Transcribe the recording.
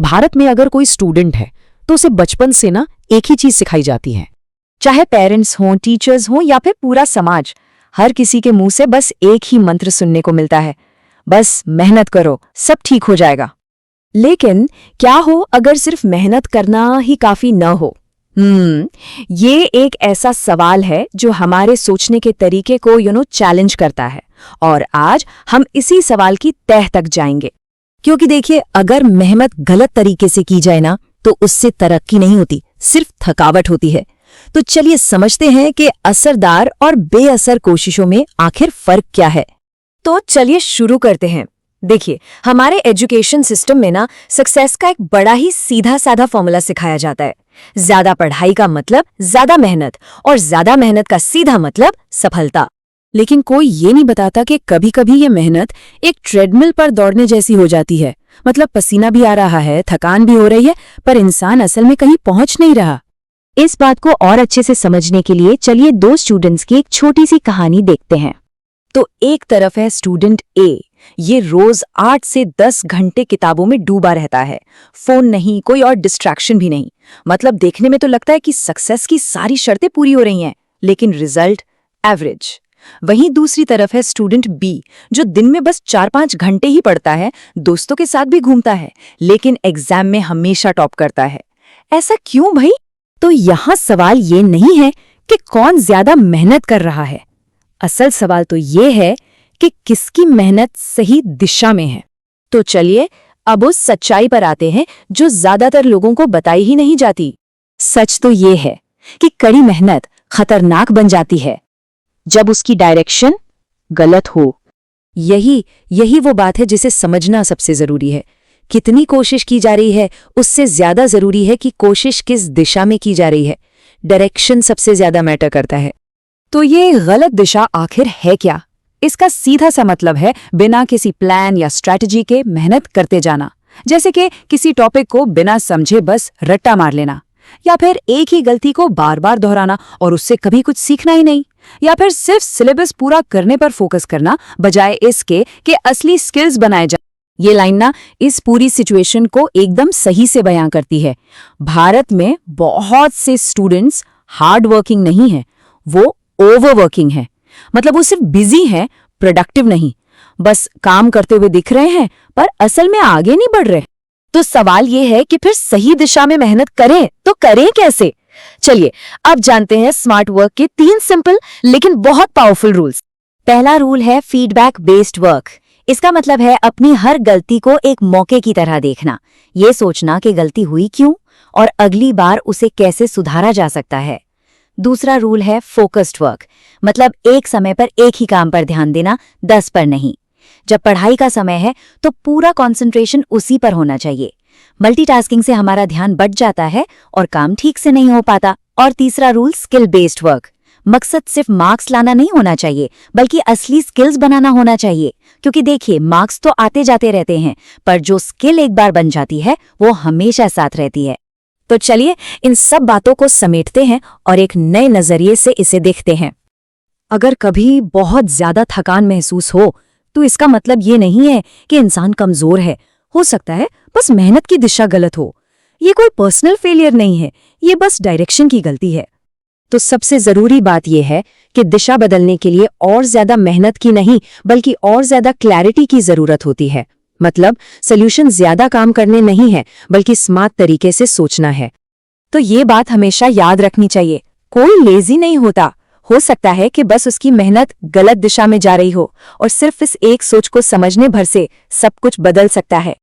भारत में अगर कोई स्टूडेंट है तो उसे बचपन से ना एक ही चीज सिखाई जाती है। चाहे पेरेंट्स हों, टीचर्स हों या फिर पूरा समाज, हर किसी के मुंह से बस एक ही मंत्र सुनने को मिलता है, बस मेहनत करो, सब ठीक हो जाएगा। लेकिन क्या हो अगर सिर्फ मेहनत करना ही काफी न हो? ये एक ऐसा सवाल है जो हमारे सोचने के तरीके को चैलेंज करता है, और आज हम इसी सवाल की तह तक जाएंगे। क्योंकि देखिए, अगर मेहनत गलत तरीके से की जाए ना तो उससे तरक्की नहीं होती, सिर्फ थकावट होती है। तो चलिए समझते हैं कि असरदार और बेअसर कोशिशों में आखिर फर्क क्या है। तो चलिए शुरू करते हैं। देखिए, हमारे एजुकेशन सिस्टम में ना सक्सेस का एक बड़ा ही सीधा साधा फॉर्मूला सिखाया जाता है। ज्यादा पढ़ाई का मतलब ज्यादा मेहनत, और ज्यादा मेहनत का सीधा मतलब सफलता। लेकिन कोई ये नहीं बताता कि कभी कभी ये मेहनत एक ट्रेडमिल पर दौड़ने जैसी हो जाती है। मतलब पसीना भी आ रहा है, थकान भी हो रही है, पर इंसान असल में कहीं पहुंच नहीं रहा। इस बात को और अच्छे से समझने के लिए चलिए दो स्टूडेंट्स की एक छोटी सी कहानी देखते हैं। तो एक तरफ है स्टूडेंट ए। ये रोज 8 से 10 घंटे किताबों में डूबा रहता है। फोन नहीं, कोई और डिस्ट्रैक्शन भी नहीं। मतलब देखने में तो लगता है कि सक्सेस की सारी शर्तें पूरी हो रही हैं, लेकिन रिजल्ट एवरेज। वहीं दूसरी तरफ है स्टूडेंट बी, जो दिन में बस 4-5 घंटे ही पढ़ता है, दोस्तों के साथ भी घूमता है, लेकिन एग्जाम में हमेशा टॉप करता है। ऐसा क्यों भाई? तो यहाँ सवाल ये नहीं है कि कौन ज्यादा मेहनत कर रहा है। असल सवाल तो ये है कि किसकी मेहनत सही दिशा में है। तो चलिए अब उस सच्चाई पर आते हैं जो ज्यादातर लोगों को बताई ही नहीं जाती। सच तो ये है कि कड़ी मेहनत खतरनाक बन जाती है जब उसकी डायरेक्शन गलत हो। यही वो बात है जिसे समझना सबसे जरूरी है। कितनी कोशिश की जा रही है उससे ज्यादा जरूरी है कि कोशिश किस दिशा में की जा रही है। डायरेक्शन सबसे ज्यादा मैटर करता है। तो ये गलत दिशा आखिर है क्या? इसका सीधा सा मतलब है बिना किसी प्लान या स्ट्रैटेजी के मेहनत करते जाना। जैसे कि किसी टॉपिक को बिना समझे बस रट्टा मार लेना, या फिर एक ही गलती को बार बार दोहराना और उससे कभी कुछ सीखना ही नहीं, या फिर सिर्फ सिलेबस पूरा करने पर फोकस करना बजाय इसके कि असली स्किल्स बनाए जाए। ये लाइन ना इस पूरी सिचुएशन को एकदम सही से बयां करती है। भारत में बहुत से स्टूडेंट्स हार्ड वर्किंग नहीं है, वो ओवरवर्किंग है। मतलब वो सिर्फ बिजी है, प्रोडक्टिव नहीं। बस काम करते हुए दिख रहे हैं पर असल में आगे नहीं बढ़ रहे। तो सवाल ये है कि फिर सही दिशा में मेहनत करें तो करें कैसे? चलिए अब जानते हैं स्मार्ट वर्क के 3 सिंपल लेकिन बहुत पावरफुल रूल्स। पहला रूल है फीडबैक बेस्ड वर्क। इसका मतलब है अपनी हर गलती को एक मौके की तरह देखना। ये सोचना कि गलती हुई क्यों और अगली बार उसे कैसे सुधारा जा सकता है। दूसरा रूल है फोकस्ड वर्क। मतलब एक समय पर एक ही काम पर ध्यान देना, 10 पर नहीं। जब पढ़ाई का समय है तो पूरा कंसंट्रेशन उसी पर होना चाहिए। मल्टीटास्किंग से हमारा ध्यान बढ़ जाता है और काम ठीक से नहीं हो पाता। और तीसरा रूल स्किल बेस्ड वर्क। मकसद सिर्फ मार्क्स लाना नहीं होना चाहिए, बल्कि असली स्किल्स बनाना होना चाहिए। क्योंकि देखिए, मार्क्स तो आते जाते रहते हैं, पर जो स्किल एक बार बन जाती है वो हमेशा साथ रहती है। तो चलिए इन सब बातों को समेटते हैं और एक नए नजरिए से इसे देखते हैं। अगर कभी बहुत ज्यादा थकान महसूस हो तो इसका मतलब ये नहीं है कि इंसान कमजोर है। हो सकता है बस मेहनत की दिशा गलत हो। ये कोई पर्सनल फेलियर नहीं है, ये बस डायरेक्शन की गलती है। तो सबसे जरूरी बात यह है कि दिशा बदलने के लिए और ज्यादा मेहनत की नहीं, बल्कि और ज्यादा क्लैरिटी की जरूरत होती है। मतलब सॉल्यूशन ज्यादा काम करने नहीं है, बल्कि स्मार्ट तरीके से सोचना है। तो ये बात हमेशा याद रखनी चाहिए, कोई लेजी नहीं होता। हो सकता है कि बस उसकी मेहनत गलत दिशा में जा रही हो, और सिर्फ इस एक सोच को समझने भर से सब कुछ बदल सकता है।